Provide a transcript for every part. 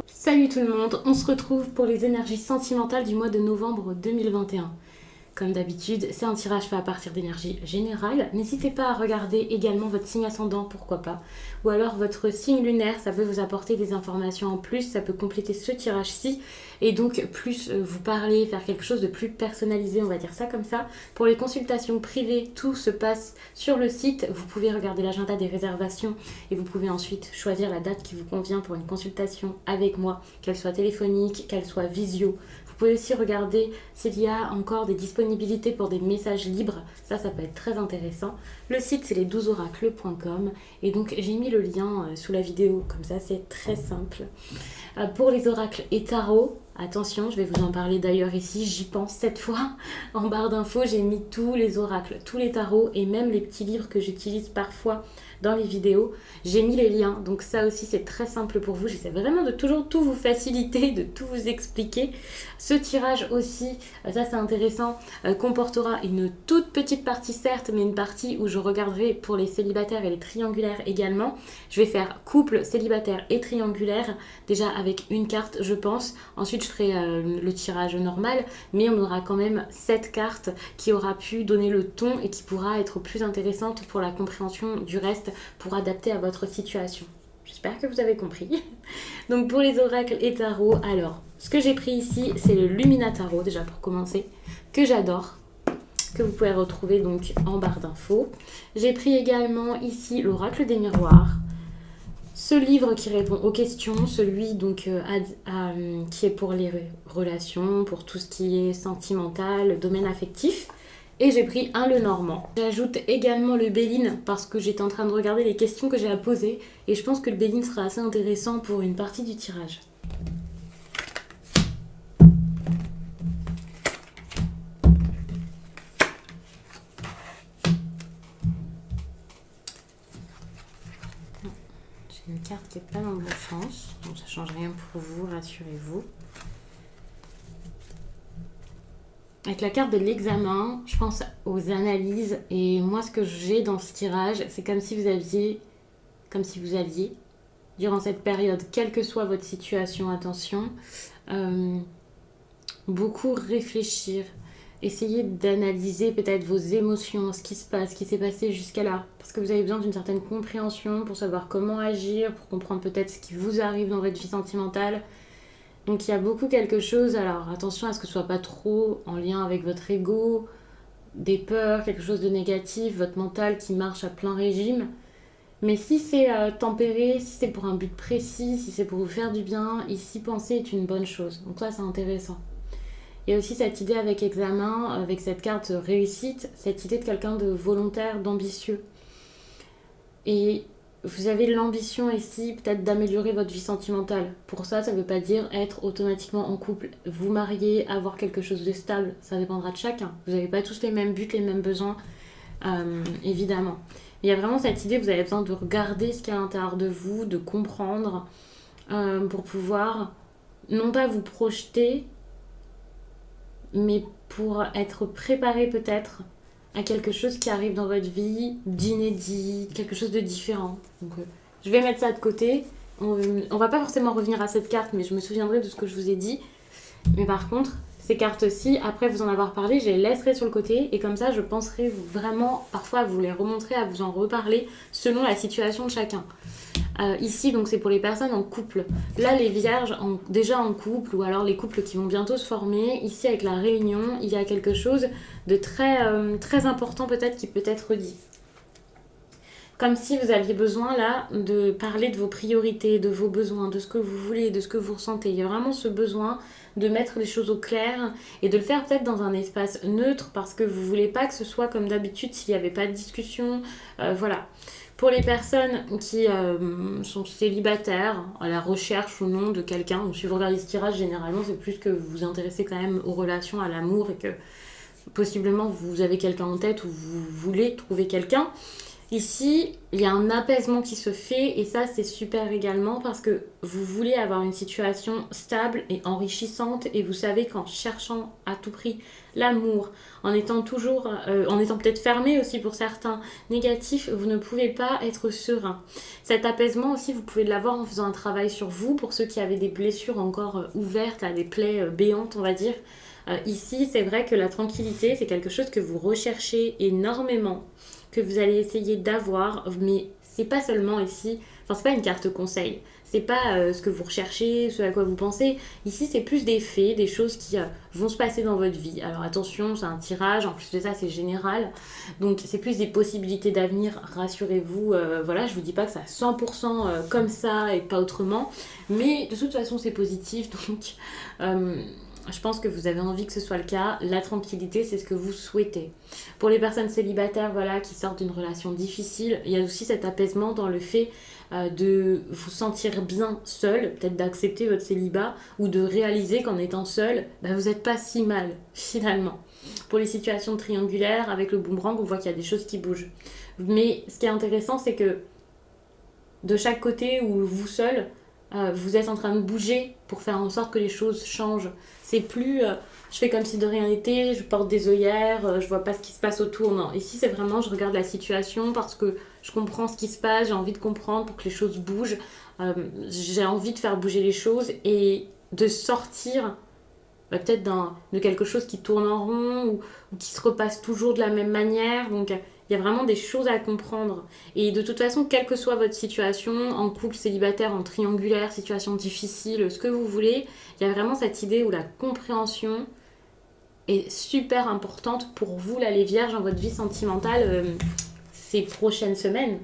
Salut tout le monde, on se retrouve pour les énergies sentimentales du mois de novembre 2021. Comme d'habitude, c'est un tirage fait à partir d'énergie générale. N'hésitez pas à regarder également votre signe ascendant, pourquoi pas. Ou alors votre signe lunaire, ça peut vous apporter des informations en plus, ça peut compléter ce tirage-ci. Et donc plus vous parler, faire quelque chose de plus personnalisé, on va dire ça comme ça. Pour les consultations privées, tout se passe sur le site. Vous pouvez regarder l'agenda des réservations et vous pouvez ensuite choisir la date qui vous convient pour une consultation avec moi, qu'elle soit téléphonique, qu'elle soit visio. Vous pouvez aussi regarder s'il y a encore des disponibilités pour des messages libres. Ça peut être très intéressant. Le site, c'est les12oracles.com. Et donc, j'ai mis le lien sous la vidéo. Comme ça, c'est très simple. Pour les oracles et tarots, attention, je vais vous en parler d'ailleurs ici. J'y pense cette fois. En barre d'infos, j'ai mis tous les oracles, tous les tarots et même les petits livres que j'utilise parfois dans les vidéos. J'ai mis les liens, donc ça aussi c'est très simple pour vous. J'essaie vraiment de toujours tout vous faciliter, de tout vous expliquer. Ce tirage aussi, ça c'est intéressant, comportera une toute petite partie certes, mais une partie où je regarderai pour les célibataires et les triangulaires également. Je vais faire couple, célibataire et triangulaire, déjà avec une carte je pense. Ensuite je ferai le tirage normal, mais on aura quand même 7 cartes qui aura pu donner le ton et qui pourra être plus intéressante pour la compréhension du reste, pour adapter à votre situation. J'espère que vous avez compris. Donc pour les oracles et tarots, alors ce que j'ai pris ici, c'est le Lumina Tarot déjà pour commencer, que j'adore, que vous pouvez retrouver donc en barre d'infos. J'ai pris également ici l'oracle des miroirs, ce livre qui répond aux questions, celui donc qui est pour les relations, pour tout ce qui est sentimental, domaine affectif. Et j'ai pris un Lenormand. J'ajoute également le Béline parce que j'étais en train de regarder les questions que j'ai à poser et je pense que le Béline sera assez intéressant pour une partie du tirage. J'ai une carte qui n'est pas dans le bon sens, donc ça ne change rien pour vous, rassurez-vous. Avec la carte de l'examen, je pense aux analyses et moi ce que j'ai dans ce tirage, c'est comme si vous alliez, durant cette période, quelle que soit votre situation, attention, beaucoup réfléchir, essayer d'analyser peut-être vos émotions, ce qui se passe, ce qui s'est passé jusqu'à là, parce que vous avez besoin d'une certaine compréhension pour savoir comment agir, pour comprendre peut-être ce qui vous arrive dans votre vie sentimentale. Donc il y a beaucoup quelque chose, alors attention à ce que ce soit pas trop en lien avec votre ego, des peurs, quelque chose de négatif, votre mental qui marche à plein régime. Mais si c'est tempéré, si c'est pour un but précis, si c'est pour vous faire du bien, ici penser est une bonne chose. Donc ça c'est intéressant. Il y a aussi cette idée avec examen, avec cette carte réussite, cette idée de quelqu'un de volontaire, d'ambitieux. Et vous avez l'ambition ici peut-être d'améliorer votre vie sentimentale. Pour ça, ça ne veut pas dire être automatiquement en couple, vous marier, avoir quelque chose de stable. Ça dépendra de chacun. Vous n'avez pas tous les mêmes buts, les mêmes besoins, évidemment. Mais il y a vraiment cette idée, vous avez besoin de regarder ce qu'il y a à l'intérieur de vous, de comprendre, pour pouvoir non pas vous projeter, mais pour être préparé peut-être à quelque chose qui arrive dans votre vie, d'inédit, quelque chose de différent. Donc, je vais mettre ça de côté. On va pas forcément revenir à cette carte, mais je me souviendrai de ce que je vous ai dit. Mais par contre, ces cartes-ci, après vous en avoir parlé, je les laisserai sur le côté. Et comme ça, je penserai vraiment parfois à vous les remontrer, à vous en reparler selon la situation de chacun. Ici, donc c'est pour les personnes en couple. Là, les vierges déjà en couple, ou alors les couples qui vont bientôt se former. Ici, avec la réunion, il y a quelque chose de très important peut-être qui peut être dit. Comme si vous aviez besoin là de parler de vos priorités, de vos besoins, de ce que vous voulez, de ce que vous ressentez. Il y a vraiment ce besoin de mettre les choses au clair et de le faire peut-être dans un espace neutre parce que vous voulez pas que ce soit comme d'habitude s'il n'y avait pas de discussion. Voilà. Pour les personnes qui sont célibataires, à la recherche ou non de quelqu'un, donc si vous regardez ce tirage, généralement c'est plus que vous vous intéressez quand même aux relations, à l'amour et que possiblement vous avez quelqu'un en tête ou vous voulez trouver quelqu'un. Ici, il y a un apaisement qui se fait et ça c'est super également parce que vous voulez avoir une situation stable et enrichissante et vous savez qu'en cherchant à tout prix l'amour, en étant toujours, en étant peut-être fermé aussi pour certains négatifs, vous ne pouvez pas être serein. Cet apaisement aussi, vous pouvez l'avoir en faisant un travail sur vous pour ceux qui avaient des blessures encore ouvertes, là, des plaies béantes on va dire. Ici, c'est vrai que la tranquillité, c'est quelque chose que vous recherchez énormément, que vous allez essayer d'avoir, mais c'est pas seulement ici, enfin c'est pas une carte conseil, c'est pas ce que vous recherchez, ce à quoi vous pensez. Ici c'est plus des faits, des choses qui vont se passer dans votre vie. Alors attention, c'est un tirage, en plus de ça c'est général, donc c'est plus des possibilités d'avenir, rassurez-vous. Voilà, je vous dis pas que c'est à 100% comme ça et pas autrement, mais de toute façon c'est positif, donc je pense que vous avez envie que ce soit le cas. La tranquillité, c'est ce que vous souhaitez. Pour les personnes célibataires, voilà, qui sortent d'une relation difficile, il y a aussi cet apaisement dans le fait de vous sentir bien seul, peut-être d'accepter votre célibat, ou de réaliser qu'en étant seul, bah, vous n'êtes pas si mal, finalement. Pour les situations triangulaires, avec le boomerang, on voit qu'il y a des choses qui bougent. Mais ce qui est intéressant, c'est que de chaque côté ou vous seul, vous êtes en train de bouger pour faire en sorte que les choses changent. C'est plus je fais comme si de rien n'était, je porte des œillères, je vois pas ce qui se passe autour. Non, ici c'est vraiment je regarde la situation parce que je comprends ce qui se passe, j'ai envie de comprendre pour que les choses bougent. J'ai envie de faire bouger les choses et de sortir peut-être de quelque chose qui tourne en rond ou qui se repasse toujours de la même manière. Donc il y a vraiment des choses à comprendre. Et de toute façon, quelle que soit votre situation, en couple, célibataire, en triangulaire, situation difficile, ce que vous voulez, il y a vraiment cette idée où la compréhension est super importante pour vous, là, les vierges, dans votre vie sentimentale ces prochaines semaines.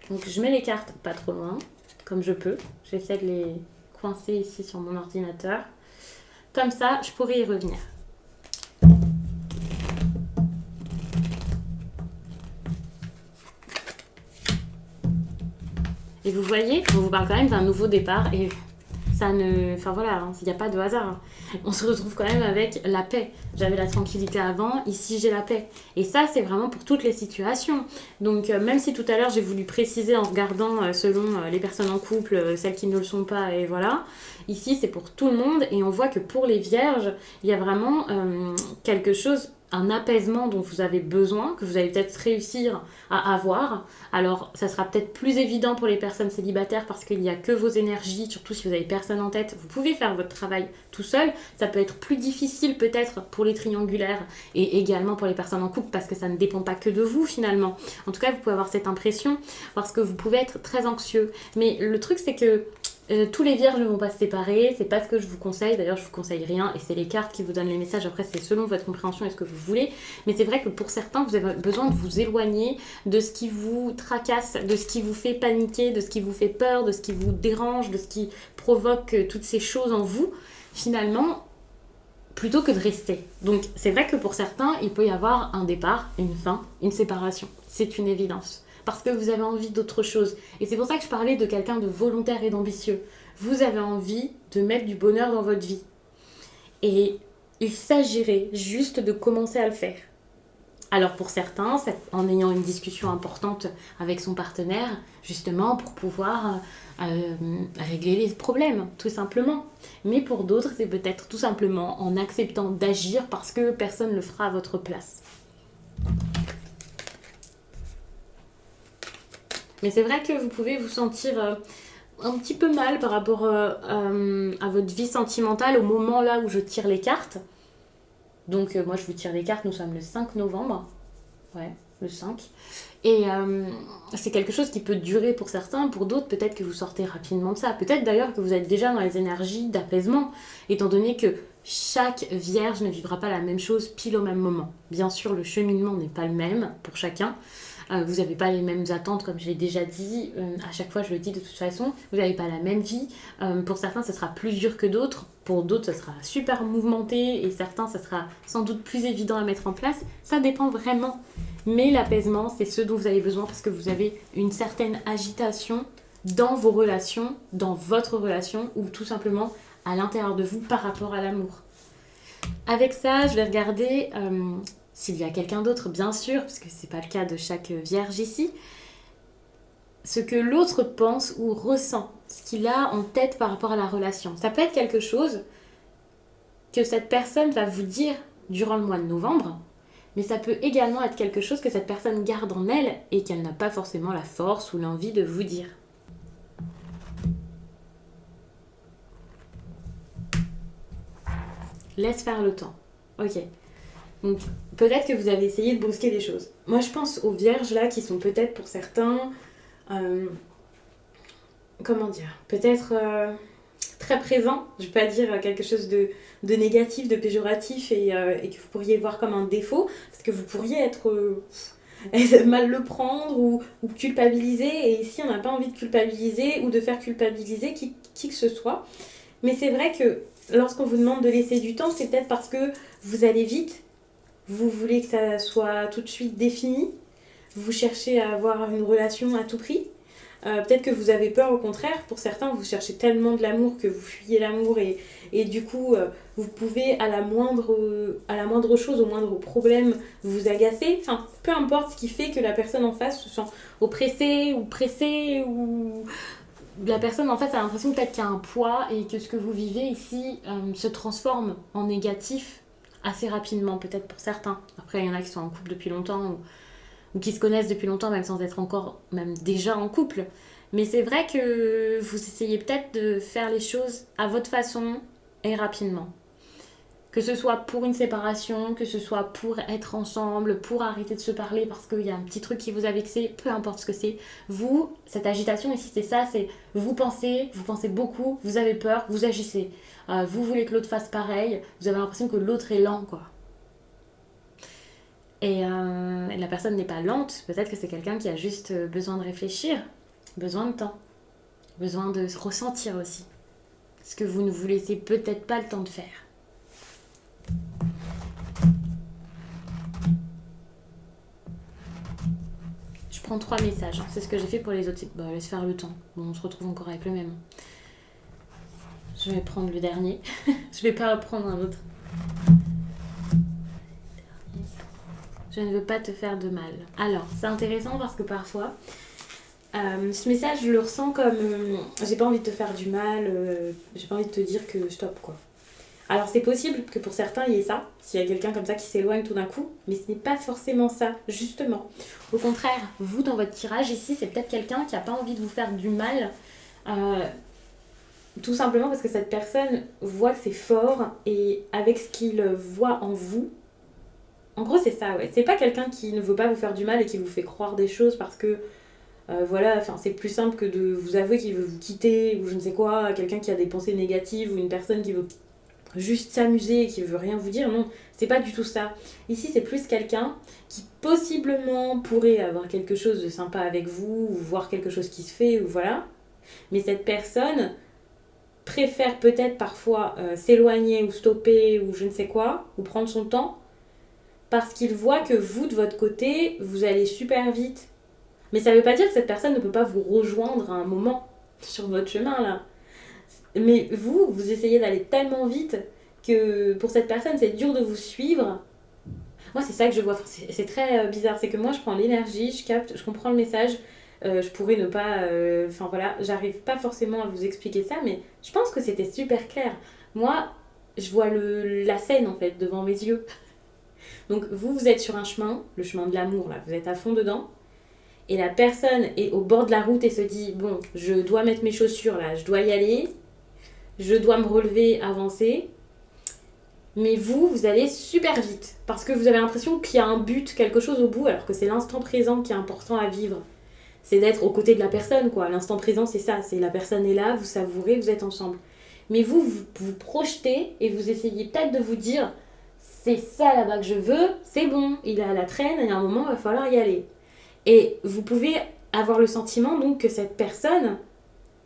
Donc je mets les cartes pas trop loin, comme je peux. J'essaie de les coincer ici sur mon ordinateur. Comme ça, je pourrais y revenir. Et vous voyez, on vous parle quand même d'un nouveau départ et ça ne... Enfin voilà, il n'y a pas de hasard. On se retrouve quand même avec la paix. J'avais la tranquillité avant, ici j'ai la paix. Et ça, c'est vraiment pour toutes les situations. Donc même si tout à l'heure j'ai voulu préciser en regardant selon les personnes en couple, celles qui ne le sont pas, et voilà. Ici, c'est pour tout le monde et on voit que pour les vierges, il y a vraiment quelque chose, un apaisement dont vous avez besoin, que vous allez peut-être réussir à avoir. Alors, ça sera peut-être plus évident pour les personnes célibataires parce qu'il n'y a que vos énergies, surtout si vous n'avez personne en tête. Vous pouvez faire votre travail tout seul. Ça peut être plus difficile peut-être pour les triangulaires et également pour les personnes en couple parce que ça ne dépend pas que de vous finalement. En tout cas, vous pouvez avoir cette impression parce que vous pouvez être très anxieux. Mais le truc, c'est que tous les vierges ne vont pas se séparer, c'est pas ce que je vous conseille, d'ailleurs je vous conseille rien et c'est les cartes qui vous donnent les messages, après c'est selon votre compréhension et ce que vous voulez, mais c'est vrai que pour certains vous avez besoin de vous éloigner de ce qui vous tracasse, de ce qui vous fait paniquer, de ce qui vous fait peur, de ce qui vous dérange, de ce qui provoque toutes ces choses en vous, finalement, plutôt que de rester. Donc c'est vrai que pour certains il peut y avoir un départ, une fin, une séparation, c'est une évidence. Parce que vous avez envie d'autre chose. Et c'est pour ça que je parlais de quelqu'un de volontaire et d'ambitieux. Vous avez envie de mettre du bonheur dans votre vie. Et il s'agirait juste de commencer à le faire. Alors pour certains, c'est en ayant une discussion importante avec son partenaire, justement pour pouvoir régler les problèmes, tout simplement. Mais pour d'autres, c'est peut-être tout simplement en acceptant d'agir parce que personne ne le fera à votre place. Mais c'est vrai que vous pouvez vous sentir un petit peu mal par rapport à votre vie sentimentale au moment là où je tire les cartes. Donc moi je vous tire les cartes, nous sommes le 5 novembre. Ouais, le 5. Et c'est quelque chose qui peut durer pour certains, pour d'autres peut-être que vous sortez rapidement de ça. Peut-être d'ailleurs que vous êtes déjà dans les énergies d'apaisement, étant donné que chaque vierge ne vivra pas la même chose pile au même moment. Bien sûr, le cheminement n'est pas le même pour chacun. Vous n'avez pas les mêmes attentes, comme je l'ai déjà dit. À chaque fois, je le dis de toute façon. Vous n'avez pas la même vie. Pour certains, ça sera plus dur que d'autres. Pour d'autres, ça sera super mouvementé. Et certains, ça sera sans doute plus évident à mettre en place. Ça dépend vraiment. Mais l'apaisement, c'est ce dont vous avez besoin parce que vous avez une certaine agitation dans vos relations, dans votre relation ou tout simplement à l'intérieur de vous par rapport à l'amour. Avec ça, je vais regarder s'il y a quelqu'un d'autre, bien sûr, parce que c'est pas le cas de chaque vierge ici, ce que l'autre pense ou ressent, ce qu'il a en tête par rapport à la relation. Ça peut être quelque chose que cette personne va vous dire durant le mois de novembre, mais ça peut également être quelque chose que cette personne garde en elle et qu'elle n'a pas forcément la force ou l'envie de vous dire. Laisse faire le temps. Ok. Donc, peut-être que vous avez essayé de brusquer les choses. Moi, je pense aux vierges là qui sont peut-être pour certains... comment dire, peut-être très présent, je ne vais pas dire quelque chose de négatif, de péjoratif et que vous pourriez voir comme un défaut, parce que vous pourriez être mal le prendre ou culpabiliser, et ici on n'a pas envie de culpabiliser ou de faire culpabiliser qui que ce soit. Mais c'est vrai que lorsqu'on vous demande de laisser du temps, c'est peut-être parce que vous allez vite, vous voulez que ça soit tout de suite défini, vous cherchez à avoir une relation à tout prix. Peut-être que vous avez peur, au contraire, pour certains vous cherchez tellement de l'amour que vous fuyez l'amour et du coup vous pouvez à la moindre chose, au moindre problème vous agacer, enfin peu importe ce qui fait que la personne en face se sent oppressée ou pressée ou la personne en face a l'impression peut-être qu'il y a un poids et que ce que vous vivez ici se transforme en négatif assez rapidement, peut-être pour certains. Après il y en a qui sont en couple depuis longtemps ou qui se connaissent depuis longtemps, même sans être encore, même déjà en couple. Mais c'est vrai que vous essayez peut-être de faire les choses à votre façon et rapidement. Que ce soit pour une séparation, que ce soit pour être ensemble, pour arrêter de se parler parce qu'il y a un petit truc qui vous a vexé, peu importe ce que c'est. Vous, cette agitation ici, c'est ça, c'est vous pensez beaucoup, vous avez peur, vous agissez. Vous voulez que l'autre fasse pareil, vous avez l'impression que l'autre est lent, quoi. Et la personne n'est pas lente, peut-être que c'est quelqu'un qui a juste besoin de réfléchir, besoin de temps, besoin de se ressentir aussi. Ce que vous ne vous laissez peut-être pas le temps de faire. Je prends 3 messages, c'est ce que j'ai fait pour les autres. Bah, laisse faire le temps. Bon, on se retrouve encore avec le même. Je vais prendre le dernier. Je vais pas reprendre un autre. Je ne veux pas te faire de mal. Alors, c'est intéressant parce que parfois, ce message, je le ressens comme j'ai pas envie de te faire du mal, j'ai pas envie de te dire que stop, quoi. Alors, c'est possible que pour certains, il y ait ça, s'il y a quelqu'un comme ça qui s'éloigne tout d'un coup, mais ce n'est pas forcément ça, justement. Au contraire, vous, dans votre tirage ici, c'est peut-être quelqu'un qui n'a pas envie de vous faire du mal, tout simplement parce que cette personne voit que c'est fort et avec ce qu'il voit en vous. En gros, c'est ça, ouais. C'est pas quelqu'un qui ne veut pas vous faire du mal et qui vous fait croire des choses parce que, voilà, c'est plus simple que de vous avouer qu'il veut vous quitter ou je ne sais quoi, quelqu'un qui a des pensées négatives ou une personne qui veut juste s'amuser et qui veut rien vous dire. Non, c'est pas du tout ça. Ici, c'est plus quelqu'un qui possiblement pourrait avoir quelque chose de sympa avec vous ou voir quelque chose qui se fait ou voilà. Mais cette personne préfère peut-être parfois s'éloigner ou stopper ou je ne sais quoi, ou prendre son temps parce qu'il voit que vous, de votre côté, vous allez super vite. Mais ça veut pas dire que cette personne ne peut pas vous rejoindre à un moment sur votre chemin, là. Mais vous essayez d'aller tellement vite que pour cette personne, c'est dur de vous suivre. Moi, c'est ça que je vois. C'est très bizarre. C'est que moi, je prends l'énergie, je capte, je comprends le message. Je pourrais ne pas... Enfin, voilà, j'arrive pas forcément à vous expliquer ça, mais je pense que c'était super clair. Moi, je vois la scène, en fait, devant mes yeux. Donc, vous êtes sur un chemin, le chemin de l'amour, là. Vous êtes à fond dedans. Et la personne est au bord de la route et se dit, bon, je dois mettre mes chaussures, là. Je dois y aller. Je dois me relever, avancer. Mais vous allez super vite. Parce que vous avez l'impression qu'il y a un but, quelque chose au bout, alors que c'est l'instant présent qui est important à vivre. C'est d'être aux côtés de la personne, quoi. L'instant présent, c'est ça. C'est la personne est là, vous savourez, vous êtes ensemble. Mais vous projetez et vous essayez peut-être de vous dire, c'est ça là-bas que je veux, c'est bon, il est à la traîne, et à un moment, il va falloir y aller. Et vous pouvez avoir le sentiment, donc, que cette personne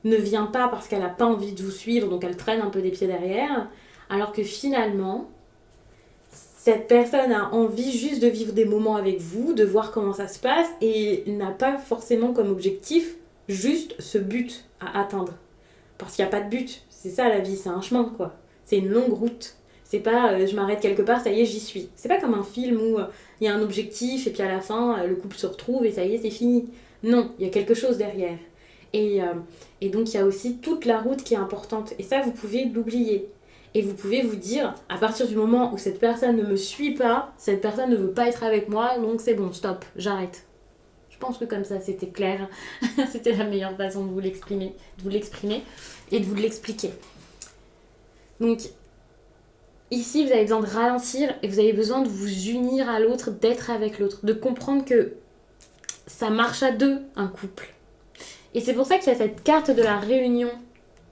ne vient pas parce qu'elle n'a pas envie de vous suivre, donc elle traîne un peu des pieds derrière, alors que finalement, cette personne a envie juste de vivre des moments avec vous, de voir comment ça se passe, et n'a pas forcément comme objectif juste ce but à atteindre. Parce qu'il n'y a pas de but, c'est ça la vie, c'est un chemin, quoi. C'est une longue route. C'est pas je m'arrête quelque part, ça y est, j'y suis. C'est pas comme un film où il y a un objectif et puis à la fin, le couple se retrouve et ça y est, c'est fini. Non, il y a quelque chose derrière. Et, euh, et donc, il y a aussi toute la route qui est importante. Et ça, vous pouvez l'oublier. Et vous pouvez vous dire, à partir du moment où cette personne ne me suit pas, cette personne ne veut pas être avec moi, donc c'est bon, stop, j'arrête. Je pense que comme ça, c'était clair. C'était la meilleure façon de vous l'exprimer, et de vous l'expliquer. Donc, ici, vous avez besoin de ralentir et vous avez besoin de vous unir à l'autre, d'être avec l'autre, de comprendre que ça marche à deux, un couple. Et c'est pour ça qu'il y a cette carte de la réunion.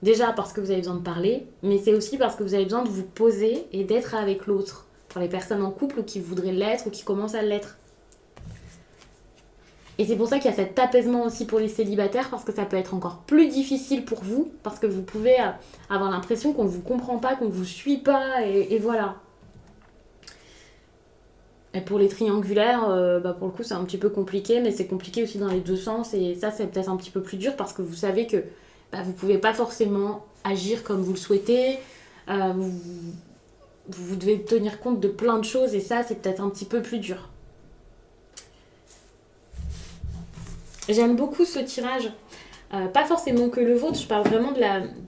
Déjà parce que vous avez besoin de parler, mais c'est aussi parce que vous avez besoin de vous poser et d'être avec l'autre. Pour les personnes en couple ou qui voudraient l'être ou qui commencent à l'être. Et c'est pour ça qu'il y a cet apaisement aussi pour les célibataires, parce que ça peut être encore plus difficile pour vous, parce que vous pouvez avoir l'impression qu'on ne vous comprend pas, qu'on ne vous suit pas, et voilà. Et pour les triangulaires, pour le coup c'est un petit peu compliqué, mais c'est compliqué aussi dans les deux sens, et ça c'est peut-être un petit peu plus dur, parce que vous savez que vous ne pouvez pas forcément agir comme vous le souhaitez, vous devez tenir compte de plein de choses, et ça c'est peut-être un petit peu plus dur. J'aime beaucoup ce tirage. Pas forcément que le vôtre, je parle vraiment de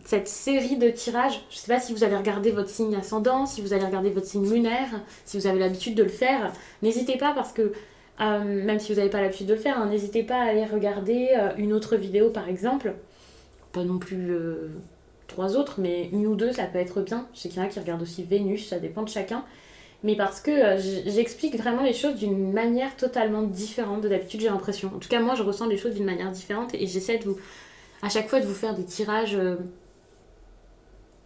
cette série de tirages. Je ne sais pas si vous allez regarder votre signe ascendant, si vous allez regarder votre signe lunaire, si vous avez l'habitude de le faire. N'hésitez pas parce que, même si vous n'avez pas l'habitude de le faire, hein, n'hésitez pas à aller regarder une autre vidéo par exemple. Pas non plus 3 autres, mais une ou deux, ça peut être bien. Je sais qu'il y en a qui regardent aussi Vénus, ça dépend de chacun. Mais parce que j'explique vraiment les choses d'une manière totalement différente de d'habitude, j'ai l'impression. En tout cas, moi, je ressens les choses d'une manière différente et j'essaie à chaque fois de vous faire des tirages.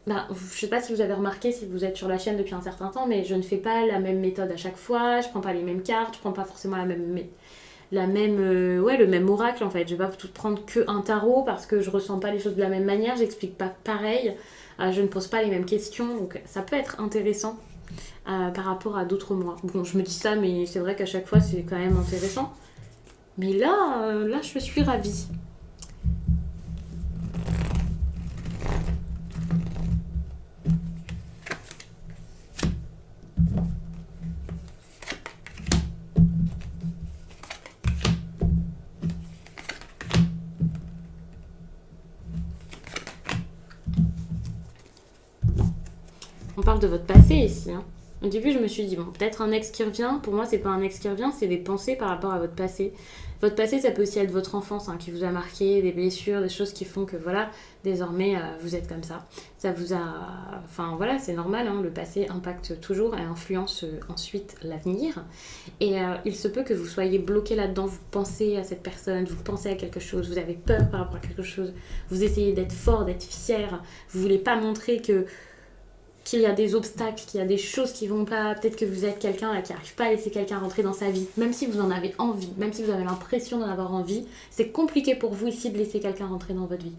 Je sais pas si vous avez remarqué, si vous êtes sur la chaîne depuis un certain temps, mais je ne fais pas la même méthode à chaque fois, je prends pas les mêmes cartes, je prends pas forcément le même oracle en fait. Je vais pas tout prendre que un tarot parce que je ressens pas les choses de la même manière, j'explique pas pareil, je ne pose pas les mêmes questions, donc ça peut être intéressant. Par rapport à d'autres mois. Bon, je me dis ça, mais c'est vrai qu'à chaque fois, c'est quand même intéressant. Mais là, je suis ravie. On parle de votre passé ici, hein. Au début, je me suis dit, bon, peut-être un ex qui revient. Pour moi, c'est pas un ex qui revient, c'est des pensées par rapport à votre passé. Votre passé, ça peut aussi être votre enfance qui vous a marqué, des blessures, des choses qui font que, voilà, désormais, vous êtes comme ça. Ça vous a... Enfin, voilà, c'est normal, le passé impacte toujours et influence ensuite l'avenir. Et il se peut que vous soyez bloqué là-dedans, vous pensez à cette personne, vous pensez à quelque chose, vous avez peur par rapport à quelque chose, vous essayez d'être fort, d'être fier, vous voulez pas montrer qu'il y a des obstacles, qu'il y a des choses qui vont pas, peut-être que vous êtes quelqu'un qui n'arrive pas à laisser quelqu'un rentrer dans sa vie, même si vous en avez envie, même si vous avez l'impression d'en avoir envie, c'est compliqué pour vous ici de laisser quelqu'un rentrer dans votre vie.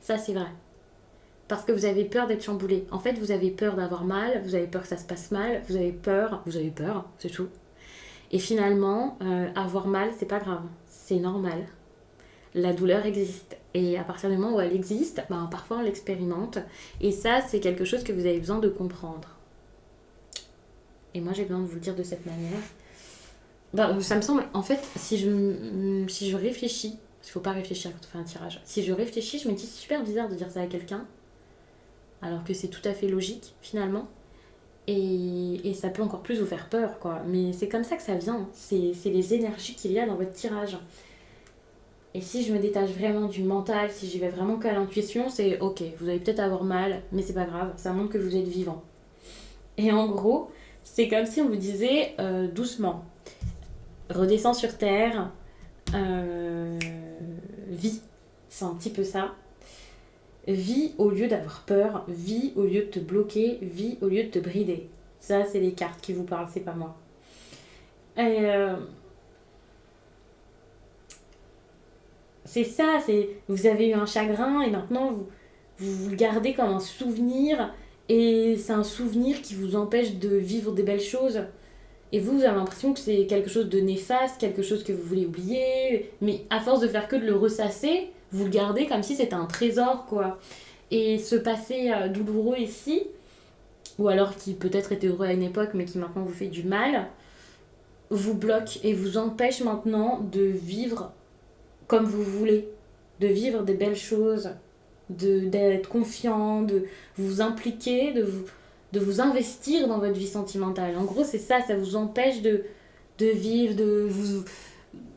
Ça c'est vrai. Parce que vous avez peur d'être chamboulé. En fait, vous avez peur d'avoir mal, vous avez peur que ça se passe mal, vous avez peur, c'est tout. Et finalement, avoir mal, c'est pas grave, c'est normal. La douleur existe. Et à partir du moment où elle existe, parfois on l'expérimente. Et ça, c'est quelque chose que vous avez besoin de comprendre. Et moi, j'ai besoin de vous le dire de cette manière. Ça me semble, en fait, si je réfléchis, parce qu'il ne faut pas réfléchir quand on fait un tirage, si je réfléchis, je me dis c'est super bizarre de dire ça à quelqu'un, alors que c'est tout à fait logique, finalement. Et ça peut encore plus vous faire peur, quoi. Mais c'est comme ça que ça vient. C'est les énergies qu'il y a dans votre tirage. Et si je me détache vraiment du mental, si j'y vais vraiment qu'à l'intuition, c'est ok, vous allez peut-être avoir mal, mais c'est pas grave, ça montre que vous êtes vivant. Et en gros, c'est comme si on vous disait doucement, redescends sur terre, vis. C'est un petit peu ça. Vis au lieu d'avoir peur, vis au lieu de te bloquer, vis au lieu de te brider. Ça, c'est les cartes qui vous parlent, c'est pas moi. Et c'est ça, vous avez eu un chagrin et maintenant vous le gardez comme un souvenir et c'est un souvenir qui vous empêche de vivre des belles choses. Et vous avez l'impression que c'est quelque chose de néfaste, quelque chose que vous voulez oublier, mais à force de faire que de le ressasser, vous le gardez comme si c'était un trésor, quoi. Et ce passé douloureux ici, ou alors qui peut-être était heureux à une époque mais qui maintenant vous fait du mal, vous bloque et vous empêche maintenant de vivre comme vous voulez, de vivre des belles choses, d'être confiant, de vous impliquer, de vous investir dans votre vie sentimentale. En gros, c'est ça, ça vous empêche de vivre, de vous,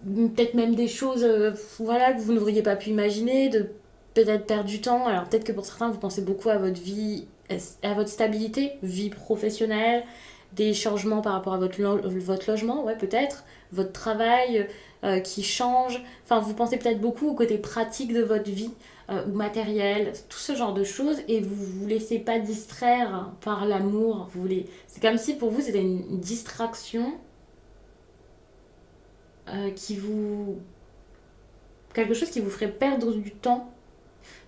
peut-être même des choses voilà, que vous n'auriez pas pu imaginer, de peut-être perdre du temps. Alors peut-être que pour certains, vous pensez beaucoup à votre vie, à votre stabilité, vie professionnelle, des changements par rapport à votre logement, ouais peut-être, votre travail qui change. Enfin, vous pensez peut-être beaucoup au côté pratique de votre vie ou matériel, tout ce genre de choses, et vous vous laissez pas distraire par l'amour. C'est comme si pour vous c'était une distraction qui vous quelque chose qui vous ferait perdre du temps.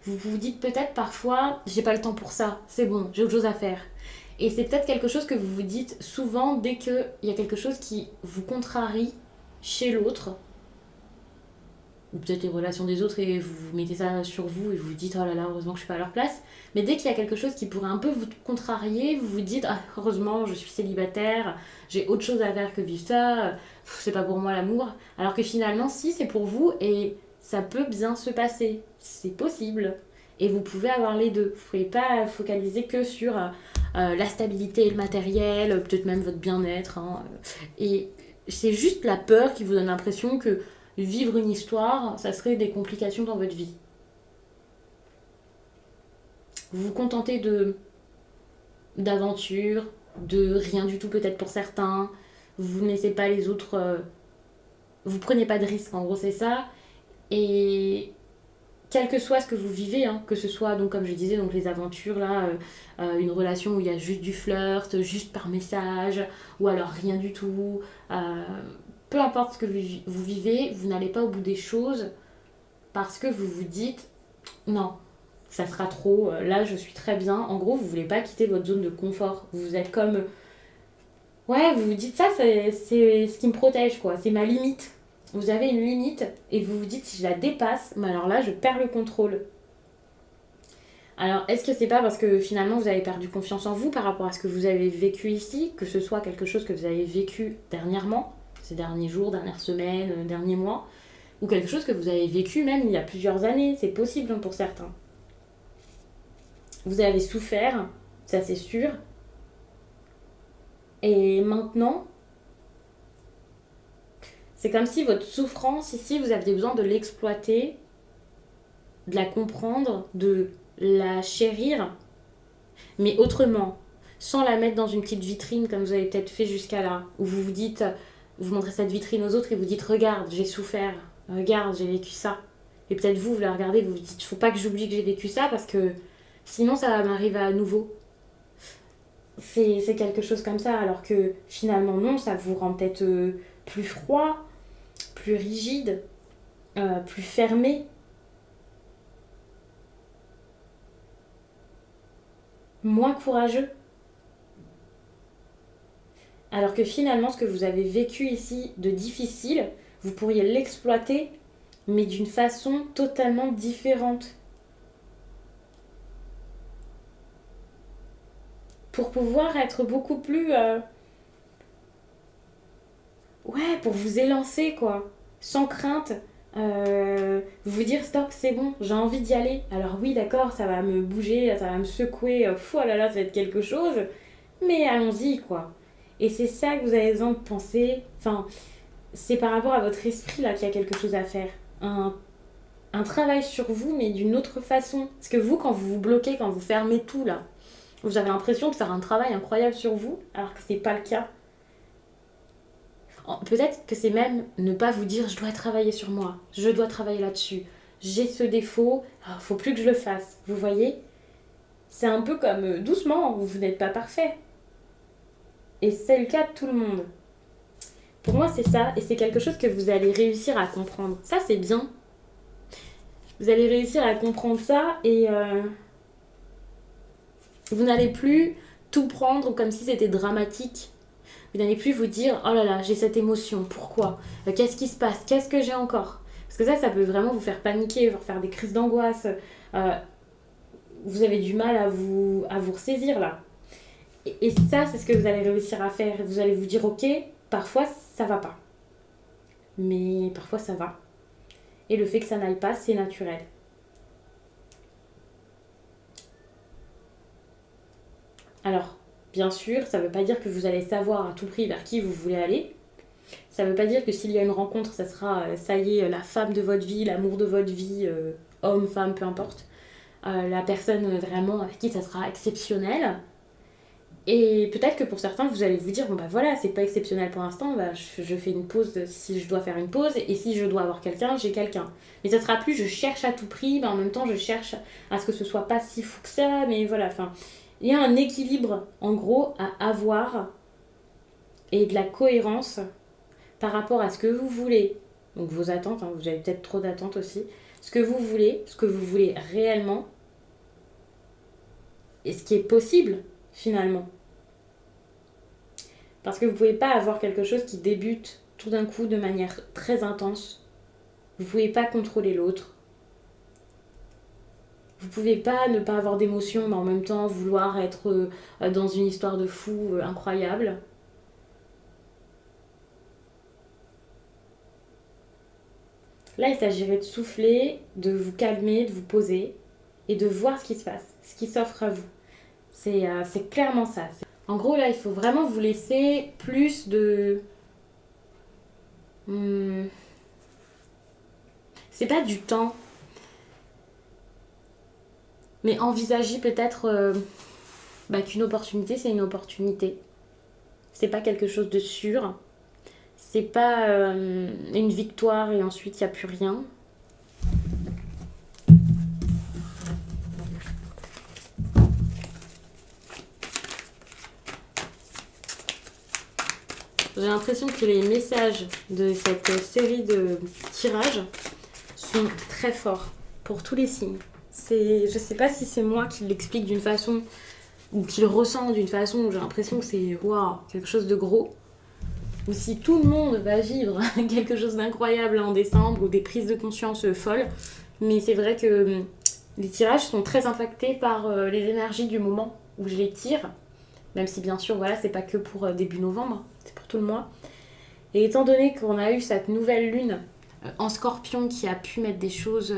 Vous vous dites peut-être parfois, j'ai pas le temps pour ça, c'est bon, j'ai autre chose à faire. Et c'est peut-être quelque chose que vous vous dites souvent dès qu'il y a quelque chose qui vous contrarie chez l'autre, ou peut-être les relations des autres, et vous mettez ça sur vous et vous vous dites oh là là, heureusement que je suis pas à leur place. Mais dès qu'il y a quelque chose qui pourrait un peu vous contrarier, vous vous dites ah, heureusement je suis célibataire, j'ai autre chose à faire que vivre ça, c'est pas pour moi l'amour. Alors que finalement, si, c'est pour vous et ça peut bien se passer, c'est possible. Et vous pouvez avoir les deux. Vous ne pouvez pas focaliser que sur la stabilité et le matériel, peut-être même votre bien-être. Hein. Et c'est juste la peur qui vous donne l'impression que vivre une histoire, ça serait des complications dans votre vie. Vous vous contentez d'aventures, de rien du tout peut-être pour certains. Vous ne laissez pas les autres... vous prenez pas de risques, en gros c'est ça. Et quel que soit ce que vous vivez, hein, que ce soit, donc, comme je disais, donc, les aventures, là, une relation où il y a juste du flirt, juste par message, ou alors rien du tout, peu importe ce que vous vivez, vous n'allez pas au bout des choses parce que vous vous dites non, ça sera trop, là je suis très bien. En gros, vous voulez pas quitter votre zone de confort. Vous êtes comme, ouais, vous vous dites ça, c'est ce qui me protège, quoi, c'est ma limite. Vous avez une limite et vous vous dites si je la dépasse, mais alors là je perds le contrôle. Alors est-ce que c'est pas parce que finalement vous avez perdu confiance en vous par rapport à ce que vous avez vécu ici, que ce soit quelque chose que vous avez vécu dernièrement, ces derniers jours, dernières semaines, derniers mois, ou quelque chose que vous avez vécu même il y a plusieurs années, c'est possible pour certains. Vous avez souffert, ça c'est sûr, et maintenant c'est comme si votre souffrance ici, vous aviez besoin de l'exploiter, de la comprendre, de la chérir, mais autrement, sans la mettre dans une petite vitrine comme vous avez peut-être fait jusqu'à là, où vous vous dites, vous montrez cette vitrine aux autres et vous dites regarde, j'ai souffert, regarde, j'ai vécu ça. Et peut-être vous la regardez, vous vous dites faut pas que j'oublie que j'ai vécu ça parce que sinon ça va m'arriver à nouveau. C'est quelque chose comme ça, alors que finalement non, ça vous rend peut-être plus froid, plus rigide, plus fermé, moins courageux. Alors que finalement, ce que vous avez vécu ici de difficile, vous pourriez l'exploiter, mais d'une façon totalement différente. Pour pouvoir être beaucoup plus... ouais, pour vous élancer, quoi. Sans crainte. Vous dire stop, c'est bon, j'ai envie d'y aller. Alors oui, d'accord, ça va me bouger, ça va me secouer. Oh là là, ça va être quelque chose. Mais allons-y, quoi. Et c'est ça que vous avez besoin de penser. Enfin, c'est par rapport à votre esprit, là, qu'il y a quelque chose à faire. Un travail sur vous, mais d'une autre façon. Parce que vous, quand vous vous bloquez, quand vous fermez tout, là, vous avez l'impression de faire un travail incroyable sur vous, alors que c'est pas le cas. Peut-être que c'est même ne pas vous dire je dois travailler sur moi, je dois travailler là-dessus, j'ai ce défaut, faut plus que je le fasse. Vous voyez, c'est un peu comme doucement, vous n'êtes pas parfait. Et c'est le cas de tout le monde. Pour moi, c'est ça, et c'est quelque chose que vous allez réussir à comprendre. Ça, c'est bien. Vous allez réussir à comprendre ça et vous n'allez plus tout prendre comme si c'était dramatique. Vous n'allez plus vous dire oh là là, j'ai cette émotion, pourquoi qu'est-ce qui se passe, qu'est-ce que j'ai encore. Parce que ça peut vraiment vous faire paniquer, vous faire des crises d'angoisse. Vous avez du mal à vous ressaisir là. Et ça, c'est ce que vous allez réussir à faire. Vous allez vous dire, ok, parfois ça va pas. Mais parfois ça va. Et le fait que ça n'aille pas, c'est naturel. Alors, bien sûr, ça ne veut pas dire que vous allez savoir à tout prix vers qui vous voulez aller. Ça ne veut pas dire que s'il y a une rencontre, ça sera, ça y est, la femme de votre vie, l'amour de votre vie, homme, femme, peu importe. La personne vraiment avec qui ça sera exceptionnel. Et peut-être que pour certains, vous allez vous dire, bon bah voilà, c'est pas exceptionnel pour l'instant, bah, je fais une pause si je dois faire une pause, et si je dois avoir quelqu'un, j'ai quelqu'un. Mais ça sera plus, je cherche à tout prix, mais en même temps, je cherche à ce que ce soit pas si fou que ça, mais voilà, enfin, il y a un équilibre, en gros, à avoir, et de la cohérence par rapport à ce que vous voulez. Donc vos attentes, hein, vous avez peut-être trop d'attentes aussi. Ce que vous voulez réellement, et ce qui est possible, finalement. Parce que vous ne pouvez pas avoir quelque chose qui débute tout d'un coup de manière très intense. Vous ne pouvez pas contrôler l'autre. Vous ne pouvez pas ne pas avoir d'émotion, mais en même temps vouloir être dans une histoire de fou incroyable. Là, il s'agirait de souffler, de vous calmer, de vous poser et de voir ce qui se passe, ce qui s'offre à vous. C'est clairement ça. En gros, là, il faut vraiment vous laisser plus de... C'est pas du temps, mais envisager peut-être qu'une opportunité, c'est une opportunité. C'est pas quelque chose de sûr. C'est pas une victoire et ensuite il n'y a plus rien. J'ai l'impression que les messages de cette série de tirages sont très forts pour tous les signes. Je sais pas si c'est moi qui l'explique d'une façon ou qui le ressent d'une façon où j'ai l'impression que c'est waouh, quelque chose de gros. Ou si tout le monde va vivre quelque chose d'incroyable en décembre ou des prises de conscience folles. Mais c'est vrai que les tirages sont très impactés par les énergies du moment où je les tire. Même si bien sûr, voilà, c'est pas que pour début novembre, c'est pour tout le mois. Et étant donné qu'on a eu cette nouvelle lune en scorpion qui a pu mettre des choses...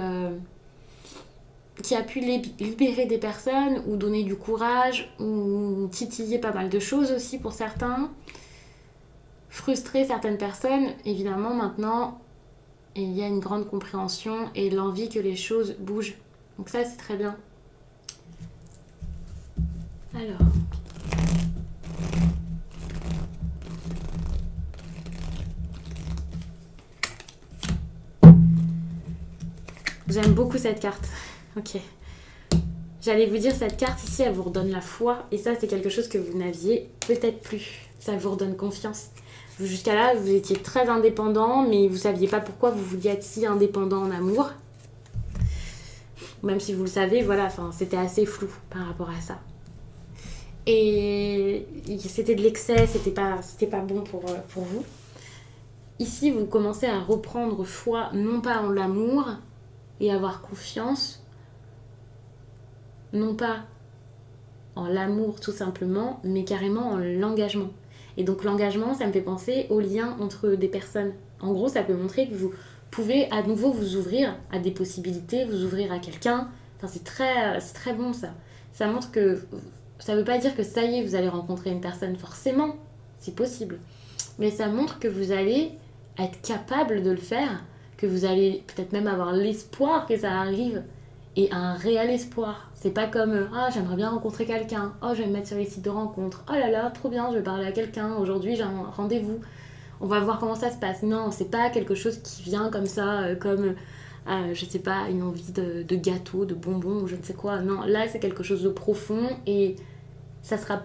qui a pu libérer des personnes ou donner du courage ou titiller pas mal de choses aussi pour certains, frustrer certaines personnes, évidemment maintenant il y a une grande compréhension et l'envie que les choses bougent. Donc ça c'est très bien. Alors... J'aime beaucoup cette carte. Ok. J'allais vous dire, cette carte ici, elle vous redonne la foi. Et ça, c'est quelque chose que vous n'aviez peut-être plus. Ça vous redonne confiance. Jusqu'à là, vous étiez très indépendant, mais vous ne saviez pas pourquoi vous vouliez être si indépendant en amour. Même si vous le savez, voilà, c'était assez flou par rapport à ça. Et c'était de l'excès, c'était pas bon pour vous. Ici, vous commencez à reprendre foi, non pas en l'amour, et avoir confiance, non pas en l'amour tout simplement, mais carrément en l'engagement. Et donc l'engagement, ça me fait penser au lien entre des personnes. En gros, ça peut montrer que vous pouvez à nouveau vous ouvrir à des possibilités, vous ouvrir à quelqu'un. Enfin, c'est très bon ça. Ça montre que... Ça veut pas dire que ça y est, vous allez rencontrer une personne forcément, c'est possible. Mais ça montre que vous allez être capable de le faire, que vous allez peut-être même avoir l'espoir que ça arrive, et un réel espoir. C'est pas comme ah j'aimerais bien rencontrer quelqu'un, oh je vais me mettre sur les sites de rencontres, oh là là trop bien je vais parler à quelqu'un, aujourd'hui j'ai un rendez-vous, on va voir comment ça se passe. Non, c'est pas quelque chose qui vient comme ça, comme je sais pas, une envie de gâteau, de bonbons ou je ne sais quoi. Non, là c'est quelque chose de profond et ça sera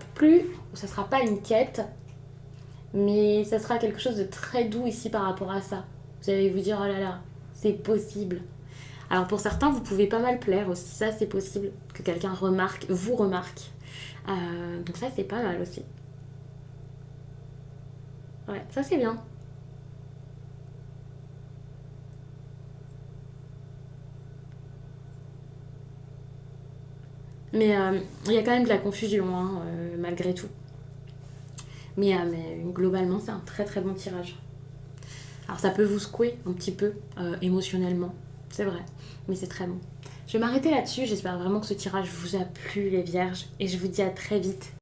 pas une quête, mais ça sera quelque chose de très doux ici par rapport à ça. Vous allez vous dire oh là là, c'est possible. Alors pour certains, vous pouvez pas mal plaire aussi. Ça, c'est possible que quelqu'un vous remarque. Donc ça, c'est pas mal aussi. Ouais, ça c'est bien. Mais il y a quand même de la confusion. Hein. malgré tout. Mais globalement, c'est un très très bon tirage. Alors ça peut vous secouer un petit peu émotionnellement, c'est vrai, mais c'est très bon. Je vais m'arrêter là-dessus, j'espère vraiment que ce tirage vous a plu les vierges, et je vous dis à très vite